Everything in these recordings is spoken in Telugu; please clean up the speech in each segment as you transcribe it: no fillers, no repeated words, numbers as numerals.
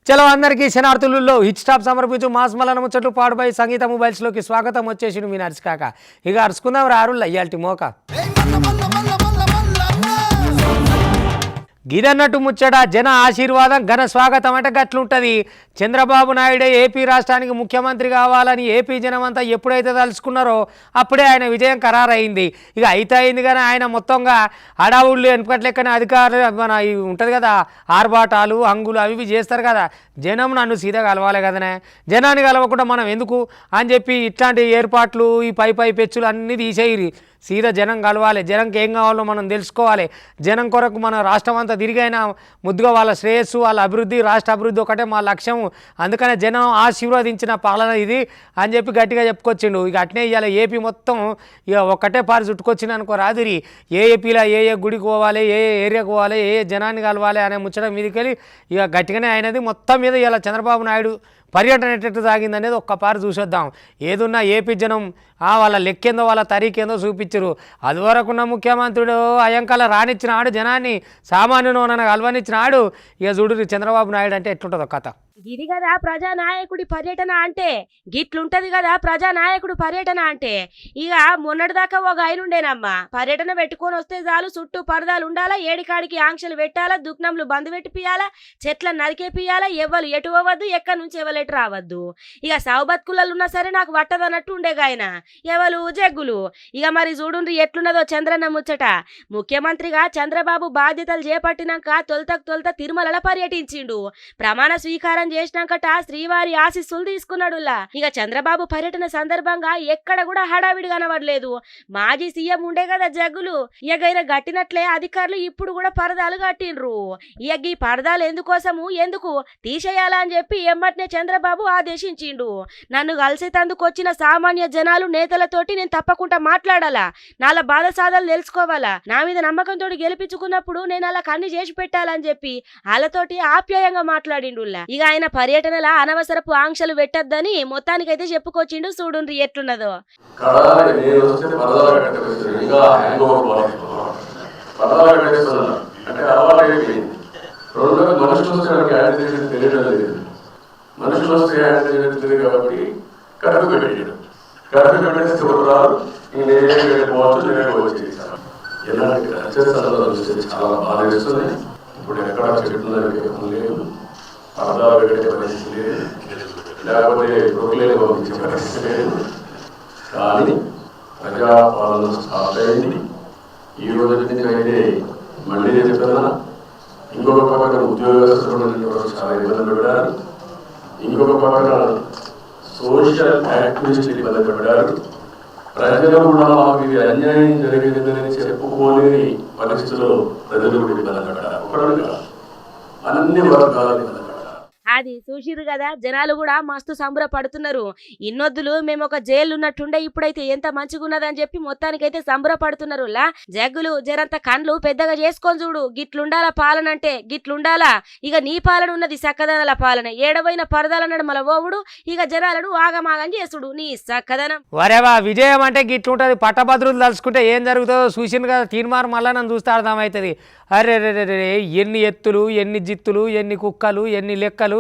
చలో అందరికీ శనార్థులలో హిట్ స్టాప్ సమర్పించు మాస్ మలన ముచ్చట్లు పాడుపై సంగీత మొబైల్స్లోకి స్వాగతం వచ్చేసి మీ నర్స్ కాక ఇక అరుచుకుందాం రారుళ్ళు అయ్యాల్టి మోక గిదన్నట్టు ముచ్చట జన ఆశీర్వాదం ఘన స్వాగతం అంటే గట్లుంటుంది. చంద్రబాబు నాయుడే ఏపీ రాష్ట్రానికి ముఖ్యమంత్రి కావాలని ఏపీ జనమంతా ఎప్పుడైతే తలుచుకున్నారో అప్పుడే ఆయన విజయం ఖరారైంది. ఇక అయింది కానీ ఆయన మొత్తంగా హడావుళ్ళు వెనుకట్లెక్కనే అధికారులు మన ఉంటుంది కదా ఆర్భాటాలు హంగులు అవి చేస్తారు కదా. జనం నన్ను సీదా కలవాలి కదనే, జనాన్ని కలవకుండా మనం ఎందుకు అని చెప్పి ఇట్లాంటి ఏర్పాట్లు ఈ పై పెచ్చులు అన్నీ తీసేయి. సీదా జనం కలవాలి, జనంకి ఏం కావాలో మనం తెలుసుకోవాలి. జనం కొరకు మన రాష్ట్రం అంతా తిరిగైనా ముద్దుగా వాళ్ళ శ్రేయస్సు వాళ్ళ అభివృద్ధి రాష్ట్ర అభివృద్ధి ఒకటే మా లక్ష్యం. అందుకనే జనం ఆశీర్వదించిన పాలన ఇది అని చెప్పి గట్టిగా చెప్పుకొచ్చిండు. ఇక అట్నే ఇవాళ ఏపీ మొత్తం ఇక ఒక్కటే పారి చుట్టుకొచ్చింది అనుకో రాదురి. ఏ ఏపీలో ఏ గుడికి పోవాలి, ఏ ఏరియాకు పోవాలి, ఏ జనాన్ని కలవాలి అనే ముచ్చడం మీదకెళ్ళి ఇక గట్టిగానే అయినది. మొత్తం మీద ఇలా చంద్రబాబు నాయుడు పర్యటన ఎట్టు సాగింది అనేది ఒక్కపారి చూసేద్దాం. ఏదున్నా ఏపీ జనం వాళ్ళ లెక్కేందో వాళ్ళ తరీకేందో చూపించరు. అదివరకున్న ముఖ్యమంత్రుడు అయంకాల రానిచ్చినాడు జనాన్ని, సామాన్యును నన్ను కలవనిచ్చినాడు. ఇక చూడు చంద్రబాబు నాయుడు అంటే ఎట్లుంటుందో కథ. ఇది కదా ప్రజానాయకుడి పర్యటన అంటే, గిట్లుంటది కదా ప్రజానాయకుడు పర్యటన అంటే. ఇక మొన్నటిదాకా ఒక ఆయనుండేనమ్మా, పర్యటన పెట్టుకొని వస్తే చాలు చుట్టూ పరదాలు ఉండాలా, ఏడికాడికి ఆంక్షలు పెట్టాలా, దుఃఖంలు బంద్ పెట్టిపియాలా, చెట్లను నరికేపియాలా, ఎవ్వరు ఎటు అవ్వద్దు, ఎక్కడి నుంచి ఎవరు ఎటు రావద్దు. ఇక సావు బతుకులలో ఉన్నా సరే నాకు పట్టదన్నట్టు ఉండేగాయన ఎవరు జగ్గులు. ఇక మరి చూడుండ్రి ఎట్లున్నదో చంద్రన్న ముచ్చట. ముఖ్యమంత్రిగా చంద్రబాబు బాధ్యతలు చేపట్టినాక తొలత తిరుమలలో పర్యటించిండు. ప్రమాణ స్వీకారం చేసినాకట శ్రీవారి ఆశీస్సులు తీసుకున్నాడులా. ఇక చంద్రబాబు పర్యటన సందర్భంగా ఎక్కడ కూడా హడావిడి కనబడలేదు. మాజీ సీఎం ఉండే కదా జగ్గులు, ఇక గట్టినట్లే అధికారులు ఇప్పుడు కూడా పరదాలు కట్టిండ్రు. ఇక ఈ పరదాలు ఎందుకు తీసేయాలా అని చెప్పి ఎమ్మటనే చంద్రబాబు ఆదేశించిండు. నన్ను కలిసేతందుకు వచ్చిన సామాన్య జనాలు నేతలతోటి నేను తప్పకుండా మాట్లాడాలా, నాలా బాధ సాధలు తెలుసుకోవాలా, నా మీద నమ్మకంతో గెలిపించుకున్నప్పుడు నేను అలా కన్ని చేసి పెట్టాలని చెప్పి వాళ్ళతోటి ఆప్యాయంగా మాట్లాడిండులా. ఇక ఆయన పర్యటనలా అనవసరపు ఆంక్షలు పెట్టద్దని మొత్తానికైతే చెప్పుకొచ్చిండు. చూడుండ్రి ఎట్లున్నదో. మనుషులు వస్తే కాబట్టి కరెక్ట్ పెట్టాడు. కరెక్ట్ పెట్టేస్తే రాదు, ఎలాంటి చూస్తే చాలా బాధ వేస్తుంది. ఇప్పుడు ఎక్కడ చెట్టు లేదు, పరదాలు పెట్టే పరిస్థితి లేదు, లేకపోతే ప్రొక్లేలు పంపించే పరిస్థితి లేదు. కానీ ప్రజాపాలన స్టార్ట్ అయింది. ఈ రోజు నుంచి అయితే మళ్ళీ చెప్తున్నా, ఇంకొక పక్కన ఉద్యోగస్తులు చాలా ఇబ్బంది పడ్డారు, ఇంకొక పక్కన సోషల్ యాక్టివిస్టులు ఇబ్బంది పడ్డారు. ప్రజలు కూడా మాకు ఇది అన్యాయం జరిగిందని చెప్పుకోలేని పరిస్థితుల్లో ప్రజలు కూడా ఇబ్బంది పడ్డారు. ఒకటి అన్ని వర్గాలు ఇబ్బంది పడ్డారు. అది చూసిరు కదా, జనాలు కూడా మస్తు సంబరపడుతున్నారు. ఇన్నొద్దులు మేము ఒక జైలు ఉన్నట్టుండే, ఇప్పుడైతే ఎంత మంచిగా ఉన్నదని చెప్పి మొత్తానికైతే సంబరపడుతున్నారు. జగ్గులు జరంత కండ్లు పెద్దగా చేసుకొని చూడు, గిట్లుండాలా పాలన అంటే గిట్లుండాలా. ఇక నీ పాలన ఉన్నది సక్కదనాల పాలన, ఏడవైన పరదాలన్నాడు మల ఓవుడు. ఇక జనాలను ఆగమాగం చేసుడు నీ సక్కదనం. వరేవా విజయం అంటే గిట్లుంటది. పట్టభద్రులు తలుచుకుంటే ఏం జరుగుతుందో చూసింది కదా. తీర్మార్ మళ్ళా నన్ను చూస్తే అర్థమవుతుంది. అరే రే ఎన్ని ఎత్తులు, ఎన్ని జిత్తులు, ఎన్ని కుక్కలు, ఎన్ని లెక్కలు,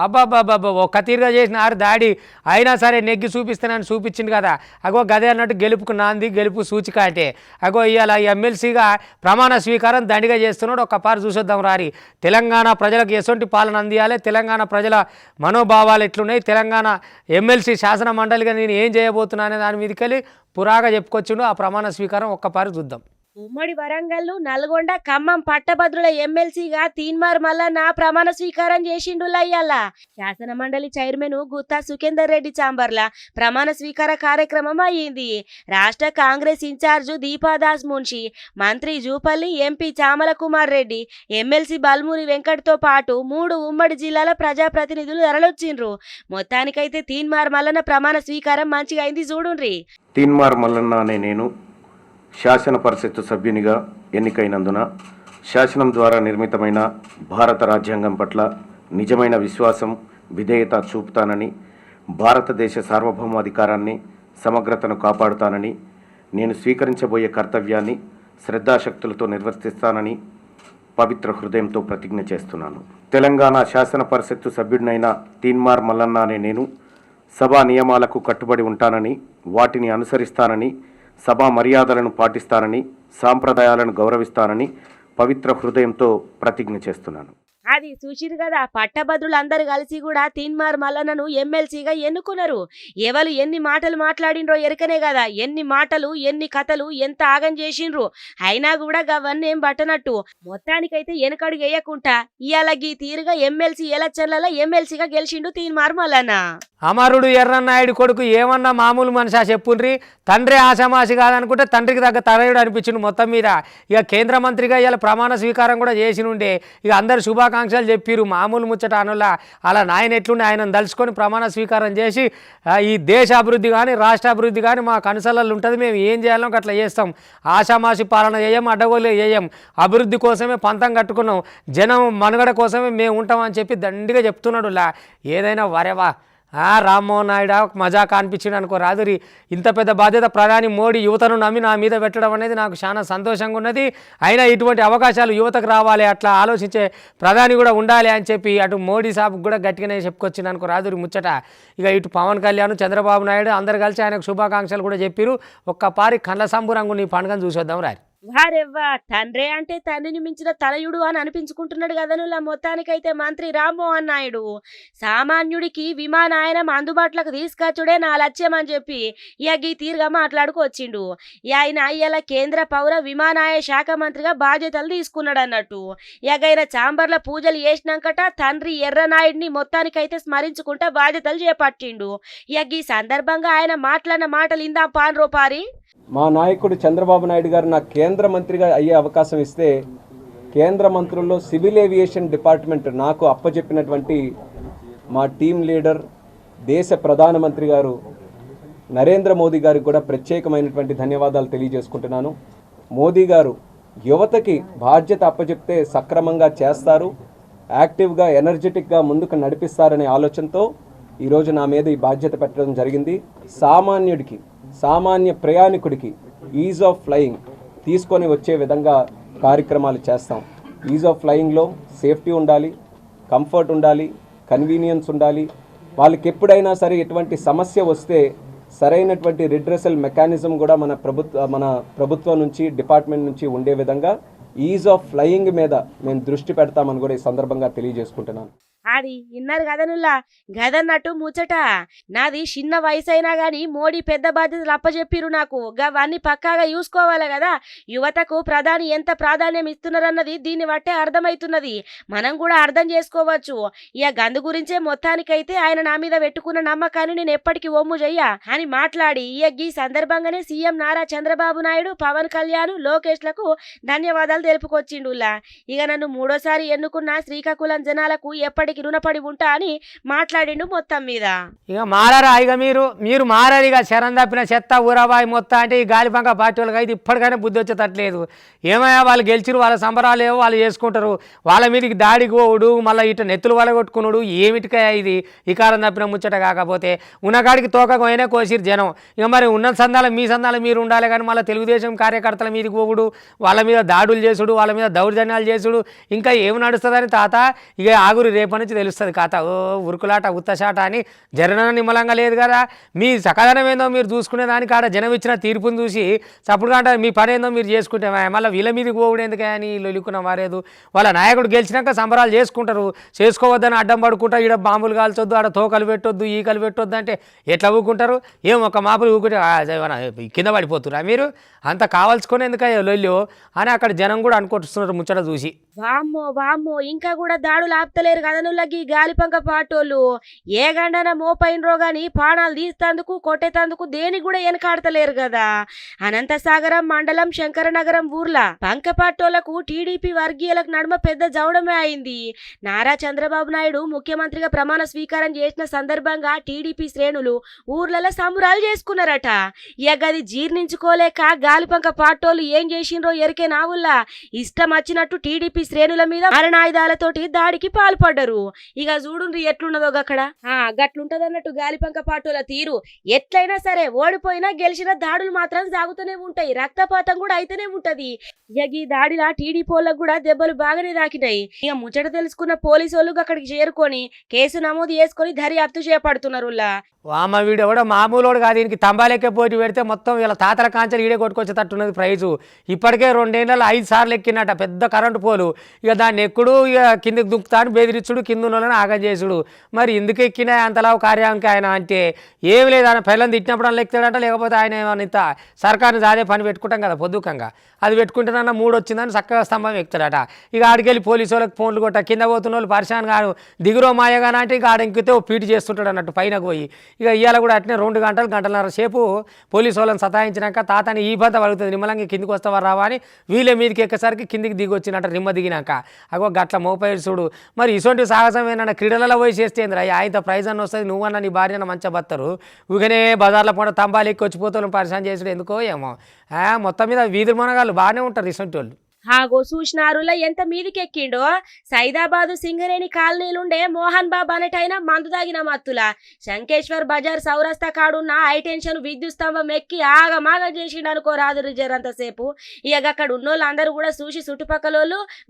అబ్బాబ్బాబ్బా ఒక్క తీరుగా చేసిన దాడి. అయినా సరే నెగ్గి చూపిస్తానని చూపించింది కదా. అగో గదే అన్నట్టు గెలుపుకు నాంది, గెలుపు సూచిక అంటే. అగో ఇవాళ ఎమ్మెల్సీగా ప్రమాణ స్వీకారం దండిగా చేస్తున్నాడు. ఒక్కపారి చూసొద్దాం రారి. తెలంగాణ ప్రజలకు ఎటువంటి పాలన అందియాలి, తెలంగాణ ప్రజల మనోభావాలు ఎట్లున్నాయి, తెలంగాణ ఎమ్మెల్సీ శాసన మండలిగా నేను ఏం చేయబోతున్నా అనే దాని మీదకి వెళ్ళి పురాగా చెప్పుకొచ్చిండు. ఆ ప్రమాణ స్వీకారం ఒక్కపారి చూద్దాం. ఉమ్మడి వరంగల్, నల్గొండ, ఖమ్మం పట్టభద్రుల ఎమ్మెల్సీగా తీన్మార్ మల్లన్న ప్రమాణ స్వీకారం చేసిండులా. ఇయ్యాల శాసన మండలి చైర్మన్ గుత్తా సుఖేందర్ రెడ్డి చాంబర్ల ప్రమాణ స్వీకార కార్యక్రమం అయ్యింది. రాష్ట్ర కాంగ్రెస్ ఇన్ఛార్జు దీపాదాస్ మున్షి, మంత్రి జూపల్లి, ఎంపీ చామల కుమార్ రెడ్డి, ఎమ్మెల్సీ బల్మూరి వెంకట్తో పాటు 3 ఉమ్మడి జిల్లాల ప్రజాప్రతినిధులు తరలొచ్చిండ్రు. మొత్తానికైతే తీన్మార్ మల్లన్న ప్రమాణ స్వీకారం మంచిగా అయింది. చూడుండ్రి. తీన్మార్ మల్లన్న అనే నేను శాసన పరిషత్తు సభ్యునిగా ఎన్నికైనందున శాసనం ద్వారా నిర్మితమైన భారత రాజ్యాంగం పట్ల నిజమైన విశ్వాసం, విధేయత చూపుతానని, భారతదేశ సార్వభౌమాధికారాన్ని, సమగ్రతను కాపాడుతానని, నేను స్వీకరించబోయే కర్తవ్యాన్ని శ్రద్ధాశక్తులతో నిర్వర్తిస్తానని పవిత్ర హృదయంతో ప్రతిజ్ఞ చేస్తున్నాను. తెలంగాణ శాసన పరిషత్తు సభ్యుడినైన తీన్మార్ మల్లన్న అనే నేను సభా నియమాలకు కట్టుబడి ఉంటానని, వాటిని అనుసరిస్తానని, సభా మర్యాదలను పాటిస్తానని, సాంప్రదాయాలను గౌరవిస్తానని పవిత్ర హృదయంతో ప్రతిజ్ఞ చేస్తున్నాను. అది చూసిరు కదా, పట్టభద్రులందరూ కలిసి కూడా తీన్మార్ మల్లన్నను ఎమ్మెల్సీగా ఎన్నుకున్నారు. ఎవరు ఎన్ని మాటలు మాట్లాడినరో ఎరకనే కదా, ఎన్ని మాటలు ఎన్ని కథలు ఎంత ఆగం చేసిండ్రు. అయినా కూడా గవన్నీ ఏం పట్టనట్టు మొత్తానికైతే వెనకడుగు వేయకుండా ఇవాళ గీ తీరుగా ఎమ్మెల్సీ ఎలక్షన్లలో ఎమ్మెల్సీగా గెలిచిండు తీన్మార్ మల్లన్న. అమరుడు ఎర్రన్నాయుడు కొడుకు ఏమన్నా మామూలు మనిషా చెప్పుండ్రి. తండ్రి ఆశామాషి కాదనుకుంటే తండ్రికి తగ్గ తనయుడు అనిపించిండు. మొత్తం మీద ఇక కేంద్ర మంత్రిగా ఇలా ప్రమాణ స్వీకారం కూడా చేసినుండే. ఇక అందరు శుభాకాంక్షలు చెప్పిరు. మామూలు ముచ్చట అనులా అలా నాయన ఎట్లుండే ఆయనను తలుచుకొని ప్రమాణ స్వీకారం చేసి ఈ దేశ అభివృద్ధి కానీ రాష్ట్ర అభివృద్ధి కానీ మా కనుసలలో ఉంటుంది, మేము ఏం చేయాలో అట్లా చేస్తాం, ఆశామాషి పాలన చేయం, అడ్డగోలు చేయం, అభివృద్ధి కోసమే పంతం కట్టుకున్నాం, జనం మనుగడ కోసమే మేము ఉంటామని చెప్పి దండిగా చెప్తున్నాడు. ఏదైనా వరేవా రామ్మోహన్ నాయుడు మజాక్ అనిపించింది అనుకో రాదురి. ఇంత పెద్ద బాధ్యత ప్రధాని మోడీ యువతను నమ్మి నా మీద పెట్టడం అనేది నాకు చాలా సంతోషంగా ఉన్నది. అయినా ఇటువంటి అవకాశాలు యువతకు రావాలి, అట్లా ఆలోచించే ప్రధాని కూడా ఉండాలి అని చెప్పి అటు మోడీ సాబ్ కూడా గట్టిగానే చెప్పుకొచ్చింది అనుకో రాదురి ముచ్చట. ఇక ఇటు పవన్ కళ్యాణ్, చంద్రబాబు నాయుడు అందరు కలిసి ఆయనకు శుభాకాంక్షలు కూడా చెప్పిరు. ఒక్కపారి కళ్ళ సంబురంగు నీ పండుగను చూసొద్దాం రారి. వారెవ్వా, తండ్రే అంటే తండ్రిని మించిన తనయుడు అని అనిపించుకుంటున్నాడు కదనులా. మొత్తానికైతే మంత్రి రామ్మోహన్ నాయుడు సామాన్యుడికి విమానాయనం అందుబాటులోకి తీసుకొచ్చుడే నా లక్ష్యం అని చెప్పి ఇక ఈ తీరుగా మాట్లాడుకొచ్చిండు. ఆయన ఇలా కేంద్ర పౌర విమానాయ శాఖ మంత్రిగా బాధ్యతలు తీసుకున్నాడు అన్నట్టు. ఇక ఆయన చాంబర్ల పూజలు చేసినాకట తండ్రి ఎర్రనాయుడిని మొత్తానికైతే స్మరించుకుంటా బాధ్యతలు చేపట్టిండు. ఇక ఈ సందర్భంగా ఆయన మాట్లాడిన మాటలు ఇందాం పాన్రో పారి. మా నాయకుడు చంద్రబాబు నాయుడు గారు నాకు కేంద్ర మంత్రిగా అయ్యే అవకాశం ఇస్తే కేంద్ర మంత్రుల్లో సివిల్ ఏవియేషన్ డిపార్ట్మెంట్ నాకు అప్పచెప్పినటువంటి మా టీం లీడర్ దేశ ప్రధానమంత్రి గారు నరేంద్ర మోదీ గారికి కూడా ప్రత్యేకమైనటువంటి ధన్యవాదాలు తెలియజేసుకుంటున్నాను. మోదీ గారు యువతకి బాధ్యత అప్పచెప్తే సక్రమంగా చేస్తారు, యాక్టివ్గా ఎనర్జెటిక్గా ముందుకు నడిపిస్తారనే ఆలోచనతో ఈరోజు నా మీద ఈ బాధ్యత పెట్టడం జరిగింది. సామాన్య ప్రయాణికుడికి ఈజ్ ఆఫ్ ఫ్లయింగ్ తీసుకొని వచ్చే విధంగా కార్యక్రమాలు చేస్తాం. ఈజ్ ఆఫ్ ఫ్లయింగ్లో సేఫ్టీ ఉండాలి, కంఫర్ట్ ఉండాలి, కన్వీనియన్స్ ఉండాలి. వాళ్ళకి ఎప్పుడైనా సరే ఎటువంటి సమస్య వస్తే సరైనటువంటి రిడ్రెసల్ మెకానిజం కూడా మన ప్రభుత్వం నుంచి డిపార్ట్మెంట్ నుంచి ఉండే విధంగా ఈజ్ ఆఫ్ ఫ్లయింగ్ మీద మేము దృష్టి పెడతామని కూడా ఈ సందర్భంగా తెలియజేసుకుంటున్నాను. అది ఇన్నారు కదనుల్లా, గదన్నట్టు ముచ్చట. నాది చిన్న వయసు అయినా గాని మోడీ పెద్ద బాధ్యతలు అప్పచెప్పిరు నాకు. గవన్నీ పక్కాగా చూసుకోవాలి కదా. యువతకు ప్రధాని ఎంత ప్రాధాన్యం ఇస్తున్నారన్నది దీన్ని బట్టే అర్థమవుతున్నది. మనం కూడా అర్థం చేసుకోవచ్చు. ఇక గందు గురించే మొత్తానికైతే ఆయన నా మీద పెట్టుకున్న నమ్మకాన్ని నేను ఎప్పటికీ ఒమ్ము చెయ్య అని మాట్లాడి ఇక ఈ సందర్భంగానే సీఎం నారా చంద్రబాబు నాయుడు, పవన్ కళ్యాణ్, లోకేష్ లకు ధన్యవాదాలు తెలుపుకొచ్చిండులా. ఇక నన్ను మూడోసారి ఎన్నుకున్న శ్రీకాకుళం జనాలకు ఎప్పటికీ రుణపడి ఉంటా అని మాట్లాడిండు. మొత్తం మీద ఇక మారారా, ఇక మీరు మారారు. ఇక శరం తప్పిన చెత్త ఊరాబాయి మొత్తం అంటే ఈ గాలిపంక పార్టీ వాళ్ళకి అయితే ఇప్పటికైనా బుద్ధి వచ్చేటట్లేదు. ఏమయ్యా వాళ్ళు గెలిచిరు, వాళ్ళ సంబరాలు ఏవో వాళ్ళు చేసుకుంటారు, వాళ్ళ మీదకి దాడికి పోవుడు, మళ్ళీ ఇటు నెత్తులు వల కొట్టుకున్నాడు. ఏమిటికయా ఇది ఇకారం తప్పిన ముచ్చట. కాకపోతే ఉన్నకాడికి తోకమైనా కోసిరు జనం. ఇక మరి ఉన్న సందాలు మీ సందాలు మీరు ఉండాలి కానీ మళ్ళీ తెలుగుదేశం కార్యకర్తల మీదకి పోవుడు, వాళ్ళ మీద దాడులు చేసుడు, వాళ్ళ మీద దౌర్జన్యాలు చేసుడు ఇంకా ఏమి నడుస్తుందని తాత ఇక ఆగురు రేపటి నుంచి తెలుస్తుంది కథ. ఓ ఉరుకులాట ఉత్తశాట అని జరణ నిమ్మలంగా లేదు కదా. మీ సకాదనం ఏందో మీరు చూసుకునే దానికి ఆడ జనం ఇచ్చిన తీర్పును చూసి చప్పుడు కాట మీ పని ఏందో మీరు చేసుకుంటే మళ్ళీ వీళ్ళ మీదకి పోవుడు ఎందుకే అని లొలుకున్న మారేదు. వాళ్ళ నాయకుడు గెలిచినాక సంబరాలు చేసుకుంటారు, చేసుకోవద్దని అడ్డం పడుకుంటా. ఈడ బాంబులు కాల్చొద్దు, ఆడ తోకలు పెట్టొద్దు, ఈకలు పెట్టొద్దు అంటే ఎట్లా ఊకుంటారు? ఏం ఒక మాపులు ఊకుంటే కింద పడిపోతురా మీరు? అంత కావాల్సుకొని ఎందుకయ్యో లొల్లు అని అక్కడ జనం కూడా అనుకుంటున్నారు ముచ్చట చూసి. వామ్మో ఇంకా కూడా దాడులు ఆపుతలేరు కదనులకి గాలిపంక పాటోళ్ళు. ఏ గండన మోపైనరో గాని ప్రాణాలు తీస్తందుకు కొట్టేతందుకు దేనికి కూడా వెనకాడతలేరు కదా. అనంతసాగరం మండలం శంకరనగరం ఊర్ల పంక పాటోళ్లకు టీడీపీ వర్గీయులకు నడుమ పెద్ద జవడమే అయింది. నారా చంద్రబాబు నాయుడు ముఖ్యమంత్రిగా ప్రమాణ స్వీకారం చేసిన సందర్భంగా టీడీపీ శ్రేణులు ఊర్లలో సంబరాలు చేసుకున్నారట. ఇక అది జీర్ణించుకోలేక గాలిపంక పాటోళ్ళు ఏం చేసిండ్రో ఎరికే నావుల్లా ఇష్టం వచ్చినట్టు టీడీపీ శ్రేణుల మీద మరణాయుధాలతోటి దాడికి పాల్పడ్డరు. చేసిండ్రు. ఇక చూడుండ్రి ఎట్లున్నదో అక్కడ గట్లుంటది అన్నట్టు గాలిపంక పాటోల తీరు. ఎట్లయినా సరే ఓడిపోయినా గెలిచిన దాడులు మాత్రం సాగుతూనే ఉంటాయి, రక్తపాతం కూడా అయితేనే ఉంటది. ఇక ఈ దాడిలా టీడీపోలకు కూడా దెబ్బలు బాగానే తాకినాయి. ఇక ముచ్చట తెలుసుకున్న పోలీసు వాళ్ళు అక్కడికి చేరుకొని కేసు నమోదు చేసుకొని దర్యాప్తు చేపడుతున్నారు. వామ వీడు కూడా మామూలు కాదు, దీనికి తంబాలెక్కే పోటీ పెడితే మొత్తం ఇలా తాతల కాంచెలు ఈడే కొట్టుకొచ్చేటట్టున్నది ప్రైజు. ఇప్పటికే 2 ఏళ్ళలో 5 సార్లు ఎక్కినట పెద్ద కరెంటు పోలు. ఇక దాన్ని ఎక్కుడు, ఇక కిందకి దుక్కుతాడు, బెదిరించుడు, కింద ఉన్నోళ్ళని ఆగం చేసుడు. మరి ఎందుకు ఎక్కినా అంతలా కార్యానికి ఆయన అంటే ఏమి లేదు, ఆయన పిల్లలు తిట్టినప్పుడు ఎక్కుతాడంట, లేకపోతే ఆయన ఏమన్నా ఇంత సర్కారుని అదే పని పెట్టుకుంటాం కదా పొద్దుకంగా, అది పెట్టుకుంటేనన్నా 3 వచ్చిందని చక్కగా స్తంభం ఎక్కుతాడట. ఇక ఆడికెళ్ళి పోలీసు వాళ్ళకి ఫోన్లు కొట్ట, కింద పోతున్న వాళ్ళు పరిశాన్ కాదు, దిగురో మాయగానే అంటే ఇక ఆడెక్కితే ఓ పీటి చేస్తుంటాడు అన్నట్టు పైనకు పోయి. ఇక ఇవాళ కూడా అట్నే 2 గంటలు గంటలన్నర సేపు పోలీసు వాళ్ళని సతాయించినాక తాతని ఈ బంత పడుతుంది, నిమ్మలంగా కిందికి వస్తావా రావా అని వీళ్ళ మీదకి ఎక్కసరికి కిందికి దిగి వచ్చినట్టు నిమ్మ దిగినాక అగో గట్ల మోపేరు చూడు. మరి ఇటువంటి సాహసం ఏమన్నా క్రీడలలో పోయి చేస్తేంద్రా, ఆయన ప్రైజ్ అన్న వస్తుంది, నువ్వన్నా నీ భార్యన మంచిగా బతారు, ఊగనే బజార్లో పోవడం తంబాలు ఎక్కి వచ్చిపోతాను పరిశాన్ చేసుడు ఎందుకో ఏమో. మొత్తం మీద వీధులు మనగాళ్ళు బాగానే ఉంటారు ఇటువంటి వాళ్ళు. చూసినారులా ఎంత మీదికెక్కిండో. సైదాబాదు సింగరేణి కాలనీలుండే మోహన్ బాబు అనేటైన మందు దాగిన మత్తుల శంకేశ్వర్ బజార్ సౌరస్తా కాడున్న హైటెన్షన్ విద్యుత్ స్తంభం ఎక్కి ఆగమాగం చేసిండు అనుకో రాదు రిజర్ అంతసేపు. ఇక అక్కడ ఉన్నోళ్ళు అందరూ కూడా చూసి చుట్టుపక్కల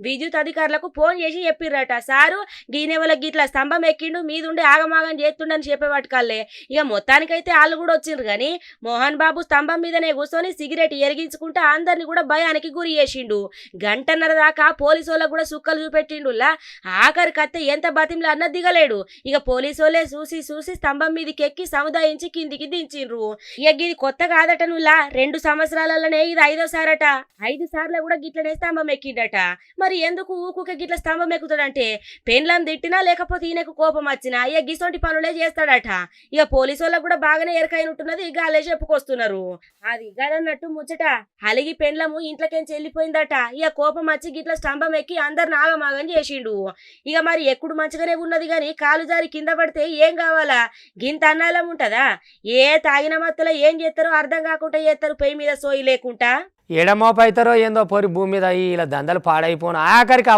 విద్యుత్ అధికారులకు ఫోన్ చేసి చెప్పిర్రట, సారు గీనెవల గిట్ల స్తంభం ఎక్కిండు, మీదుండి ఆగమాగం చేస్తుండని చెప్పేవాటికల్లే. ఇక మొత్తానికైతే వాళ్ళు కూడా వచ్చిండ్రు కానీ మోహన్ బాబు స్తంభం మీదనే కూర్చొని సిగరెట్ ఎరిగించుకుంటూ అందరిని కూడా భయానికి గురి చేసిండు. గంటన్నర దాకా పోలీసు వాళ్ళకు కూడా సుక్కలు చూపెట్టిండులా. ఆఖరి కత్తే ఎంత బతింలో అన్న దిగలేడు. ఇక పోలీసు వాళ్ళే చూసి స్తంభం మీదకి ఎక్కి సముదాయించి కిందికి దించిండ్రు. ఇక ఇది కొత్త కాదట నుల్లా, 2 సంవత్సరాలలోనే ఇది 5వ సారట. 5 సార్లు కూడా గిట్లనే స్తంభం ఎక్కిండట. మరి ఎందుకు ఊకుక గిట్ల స్తంభం ఎక్కుతాడంటే పెండ్లం తిట్టినా లేకపోతే ఈయనకు కోపం వచ్చినా ఇక గిసొంటి పనులే చేస్తాడట. ఇక పోలీసు వాళ్ళకు కూడా బాగానే ఎరకైనట్టున్నది, ఇక అలే చెప్పుకొస్తున్నారు. అది గదన్నట్టు ముచ్చట. అలిగి పెండ్లము ఇంట్లోకేం చెల్లిపోయిందట. ఇక కోపం వచ్చి గిట్ల స్తంభం ఎక్కి అందరు నాగమాగం చేసిండు. ఇక మరి ఎప్పుడు మంచిగానే ఉన్నది గాని కాలు జారి కింద పడితే ఏం కావాలా, గింత అన్నాలం ఉంటదా? తాగిన మత్తులో ఏం చేస్తారో అర్థం కాకుండా చేస్తారు, పొయ్యి మీద సోయి లేకుండా. ఎడమోపైతారో ఏందో పోరి భూమి మీద ఇలా దందలు పాడైపోను. ఆఖరికి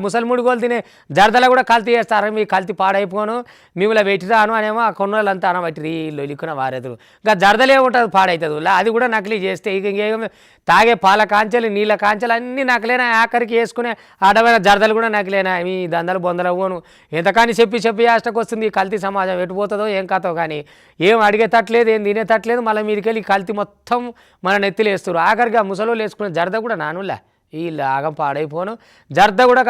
ముసలిముడి గోలు తినే జరదలు కూడా కల్తీ చేస్తారు, మీ కల్తీ పాడైపోను మిమ్మల్ని పెట్టిరాను అనేమో ఆ కొన్నోళ్ళంతా అనబట్టి లొలిక్కున వారెదురు. ఇంకా జరదలే ఉంటుంది పాడవుతుంది, అది కూడా నకిలీ చేస్తే ఇక ఇంకేమో తాగే పాల కాంచెలు నీళ్ళ కాంచెలు అన్నీ నకలేనా, ఆఖరికి వేసుకునే అడవైన జరదలు కూడా నకిలేనా. మీ దందలు బొందలు అవ్వను ఎంతకాని చెప్పి ఆష్టకు వస్తుంది ఈ కల్తీ సమాజం, ఎటుపోతుందో ఏం కాతో కానీ ఏం అడిగేటట్లేదు, ఏం తినేటట్లేదు. మళ్ళీ మీదికెళ్ళి కల్తీ మొత్తం మన నెత్తిలు వేస్తారు. ఆఖరికి ముసలోళ్ళు వేసుకునే జరద కూడా నానులే వీళ్ళు ఆగం పాడైపోను, జరద కూడా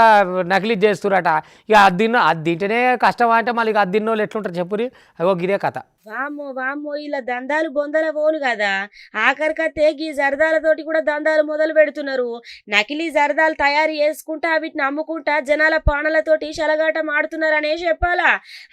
నకిలీ చేస్తురట. ఇక అది తింటేనే కష్టం అంటే మళ్ళీ ఇక అది తిన్నోళ్ళు ఎట్లుంటారు చెప్పురి. అగో గిదే కథ. వామ్మో ఇలా దందాలు బొందల పోను కదా. ఆఖరికతే గీ జరదాలతోటి కూడా దందాలు మొదలు పెడుతున్నారు. నకిలీ జరదాలు తయారు చేసుకుంటా వీటిని అమ్ముకుంటా జనాల పానలతోటి శలగాటం ఆడుతున్నారనే చెప్పాలా.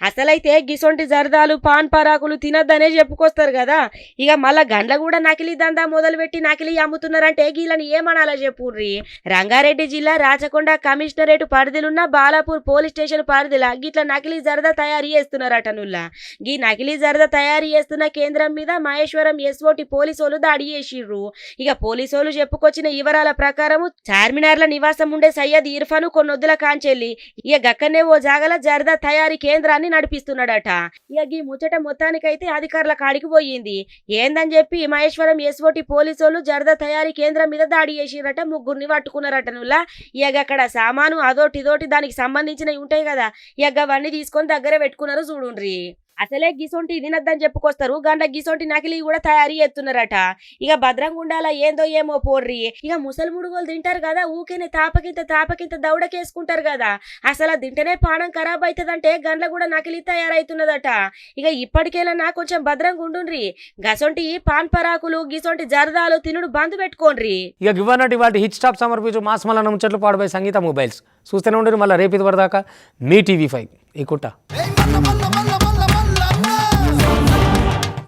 అసలైతే గిసొంటి జరదాలు పాన్ పరాకులు తినద్దనే చెప్పుకొస్తారు కదా. ఇక మళ్ళా గండ్ల కూడా నకిలీ దందా మొదలు పెట్టి నకిలీ అమ్ముతున్నారంటే గీలని ఏమనాలా చెప్పుర్రి. రంగారెడ్డి జిల్లా రాచకొండ కమిషనరేట్ పరిధిలున్న బాలాపూర్ పోలీస్ స్టేషన్ పరిధిలా గిట్ల నకిలీ జరదా తయారు చేస్తున్నారట నుల్లా. గీ నకిలీ జరదా తయారు చేస్తున్న కేంద్రం మీద మహేశ్వరం ఎస్ఓటి పోలీసులు దాడి చేసిర్రు. ఇక పోలీసులు చెప్పుకొచ్చిన వివరాల ప్రకారం చార్మినార్ల నివాసం ఉండే సయ్యద్ ఇర్ఫాను కొన్నొద్దుల కాంచెల్లి ఇక గక్కనే ఓ జాగల జరదా తయారీ కేంద్రాన్ని నడిపిస్తున్నాడట. ఇక ఈ ముచ్చట మొత్తానికైతే అధికారుల కాడికి పోయింది. ఏందని చెప్పి మహేశ్వరం ఎస్ఓటి పోలీసులు జరదా తయారీ కేంద్రం మీద దాడి చేసిరట, 3గురిని పట్టుకున్నారట నుల్లా. ఇక అక్కడ సామాను అదోటి ఇదోటి దానికి సంబంధించినవి ఉంటాయి కదా, ఇక అవన్నీ తీసుకొని దగ్గర పెట్టుకున్నారు చూడుండ్రి. అసలే గిసొంటి తినద్దని చెప్పుకొస్తారు, గంట గిసొంటి నకిలీ కూడా తయారు చేస్తున్నారట. ఇక భద్రంగా ఉండాలా ఏందో ఏమో పోర్రి. ఇక ముసలి ముడుగోలు తింటారు కదా, ఊకేనే తాపకింత దౌడకేసుకుంటారు కదా. అసలు తింటేనే పానం ఖరాబ్ అవుతుందంటే గండ్ల కూడా నకిలీ తయారైతున్నదట. ఇక ఇప్పటికేలా కొంచెం భద్రంగా ఉండుండ్రి. గసొంటి పాన్ పరాకులు గిసొంటి జరదాలు తినుడు బంద్ పెట్టుకోండ్రి. ఇక గివన్నట్టు వాటి హిట్ స్టాప్ సమర్పించు మాస్ మల్లన్న ముచ్చట్లు పాడుపై సంగీత మొబైల్స్ చూస్తూనే ఉండరు. మళ్ళీ రేపు ఇది వరదాకా మీ టీవీ5 ఈ కుట్ట.